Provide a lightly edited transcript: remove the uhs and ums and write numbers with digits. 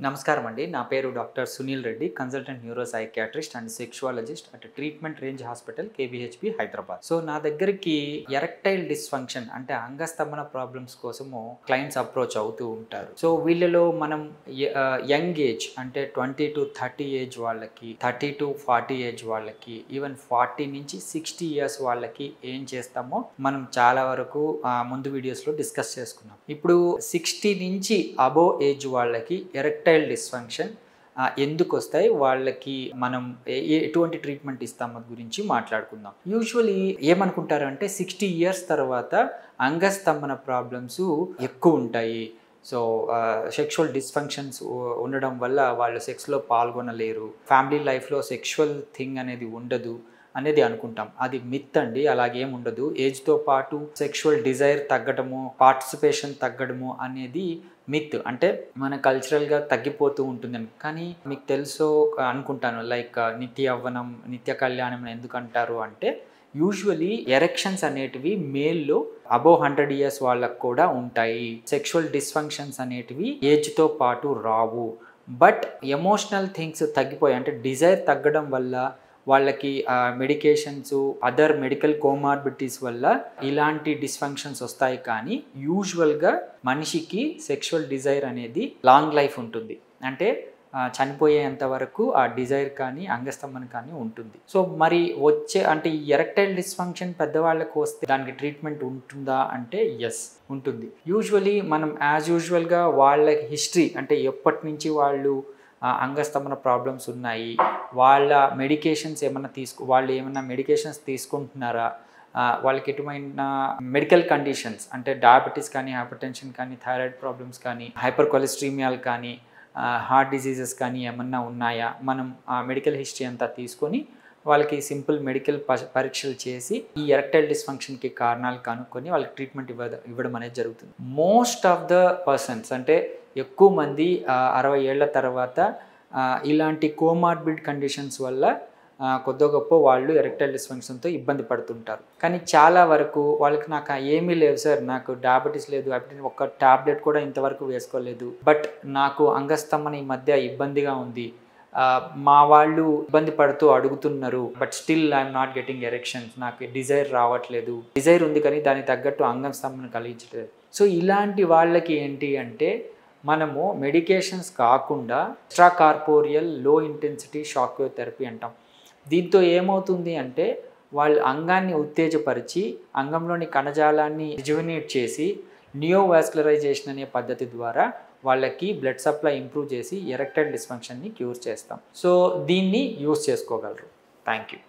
నమస్కారం అండి. నా పేరు doctor Sunil Reddy, consultant neuro psychiatrist and sexologist at treatment range hospital KBHB Hyderabad. So నా దగ్గరికి ఎరెక్టైల్ డిస్ఫంక్షన్ అంటే అంగస్తంభన ప్రాబ్లమ్స్ కోసము క్లయింట్స్ అప్రోచ్ అవుతూ ఉంటారు. సో వీళ్ళలో మనం యంగ్ ఏజ్ అంటే 20 to 30 ఏజ్ వాళ్ళకి, 30 to 40 ఏజ్ వాళ్ళకి, ఈవెన్ 40 నుంచి 60 ఇయర్స్ వాళ్ళకి ఏం చేస్తామో మనం చాలా వరకు ముందు వీడియోస్లో డిస్కస్ చేసుకున్నాం. ఇప్పుడు 60 నుంచి అబోవ్ ఏజ్ వాళ్ళకి ఎరెక్టైల్ డిస్ఫంక్షన్ ఎందుకు వస్తాయి, వాళ్ళకి మనం ఎటువంటి ట్రీట్మెంట్ ఇస్తామో గురించి మాట్లాడుకుందాం. యూజువలీ ఏమనుకుంటారు అంటే 60 ఇయర్స్ తర్వాత అంగస్తంభన ప్రాబ్లమ్స్ ఎక్కువ ఉంటాయి. సో సెక్షువల్ డిస్ఫంక్షన్స్ ఉండడం వల్ల వాళ్ళు సెక్స్లో పాల్గొనలేరు, ఫ్యామిలీ లైఫ్లో సెక్షువల్ థింగ్ అనేది ఉండదు అనేది అనుకుంటాం. అది మిత్ అండి, అలాగేం ఉండదు. ఏజ్తో పాటు సెక్షువల్ డిజైర్ తగ్గడము, పార్టిసిపేషన్ తగ్గడము అనేది మిత్. అంటే మన కల్చరల్గా తగ్గిపోతూ ఉంటుందని. కానీ మీకు తెలుసో అనుకుంటాను, లైక్ నిత్య యవ్వనం, నిత్య కళ్యాణం ఎందుకు అంటారు అంటే యూజువలీ ఎరెక్షన్స్ అనేటివి మేల్లో అబోవ్ 100 ఇయర్స్ వాళ్ళకు కూడా ఉంటాయి. సెక్షువల్ డిస్ఫంక్షన్స్ అనేటివి ఏజ్తో పాటు రావు. బట్ ఎమోషనల్ థింగ్స్ తగ్గిపోయాయి అంటే డిజైర్ తగ్గడం వల్ల వాళ్ళకి మెడికేషన్స్, అదర్ మెడికల్ కోమార్బిడిటీస్ వల్ల ఇలాంటి డిస్ఫంక్షన్స్ వస్తాయి. కానీ యూజువల్గా మనిషికి సెక్షువల్ డిజైర్ అనేది లాంగ్ లైఫ్ ఉంటుంది. అంటే చనిపోయేంత వరకు ఆ డిజైర్ కానీ అంగస్తంభన కానీ ఉంటుంది. సో మరి వచ్చే అంటే ఈ ఎరెక్టైల్ డిస్ఫంక్షన్ పెద్దవాళ్ళకు వస్తే దానికి ట్రీట్మెంట్ ఉంటుందా అంటే ఎస్ ఉంటుంది. యూజువలీ మనం యాజ్ యూజువల్గా వాళ్ళ హిస్టరీ అంటే ఎప్పటి నుంచి వాళ్ళు అంగస్తంభన ప్రాబ్లమ్స్ ఉన్నాయి, వాళ్ళ మెడికేషన్స్ వాళ్ళు ఏమైనా మెడికేషన్స్ తీసుకుంటున్నారా, వాళ్ళకి ఎటువంటి మెడికల్ కండిషన్స్ అంటే డయాబెటీస్ కానీ, హైపర్ టెన్షన్ కానీ, థైరాయిడ్ ప్రాబ్లమ్స్ కానీ, హైపర్ కొలెస్ట్రీమియాల్ కానీ, హార్ట్ డిసీజెస్ కానీ ఏమన్నా ఉన్నాయా, మనం ఆ మెడికల్ హిస్టరీ అంతా తీసుకొని వాళ్ళకి సింపుల్ మెడికల్ పరీక్షలు చేసి ఈ ఎరెక్టైల్ డిస్ఫంక్షన్కి కారణాలు కనుక్కొని వాళ్ళకి ట్రీట్మెంట్ ఇవ్వడం అనేది జరుగుతుంది. మోస్ట్ ఆఫ్ ద పర్సన్స్ అంటే ఎక్కువ మంది 60 ఏళ్ల తర్వాత ఇలాంటి కోమార్బిడ్ కండిషన్స్ వల్ల కొద్ది గొప్ప వాళ్ళు ఎరెక్టైల్ డిస్ఫంక్షన్తో ఇబ్బంది పడుతుంటారు. కానీ చాలా వరకు వాళ్ళకి నాకు ఏమీ లేవు సార్, నాకు డయాబెటీస్ లేదు, ఒక్క టాబ్లెట్ కూడా ఇంతవరకు వేసుకోలేదు, బట్ నాకు అంగస్తంభన ఈ మధ్య ఇబ్బందిగా ఉంది, మా వాళ్ళు ఇబ్బంది పడుతూ అడుగుతున్నారు, but still I'm not getting erections, నాకు డిజైర్ రావట్లేదు, డిజైర్ ఉంది కానీ దానికి తగ్గట్టు అంగస్తంభన కలిగించలేదు. సో ఇలాంటి వాళ్ళకి ఏంటి అంటే మనము మెడికేషన్స్ కాకుండా ఎక్స్ట్రా కార్పోరియల్ లో ఇంటెన్సిటీ షాక్ వేవ్ థెరపీ అంటాం. దీంతో ఏమవుతుంది అంటే వాళ్ళు అంగాన్ని ఉత్తేజపరిచి అంగంలోని కణజాలాన్ని రిజువినేట్ చేసి నియోవాస్కులరైజేషన్ అనే పద్ధతి ద్వారా వాళ్ళకి బ్లడ్ సప్లై ఇంప్రూవ్ చేసి ఎరెక్టైల్ డిస్ఫంక్షన్ని క్యూర్ చేస్తాం. సో దీన్ని యూస్ చేసుకోగలరు. Thank you.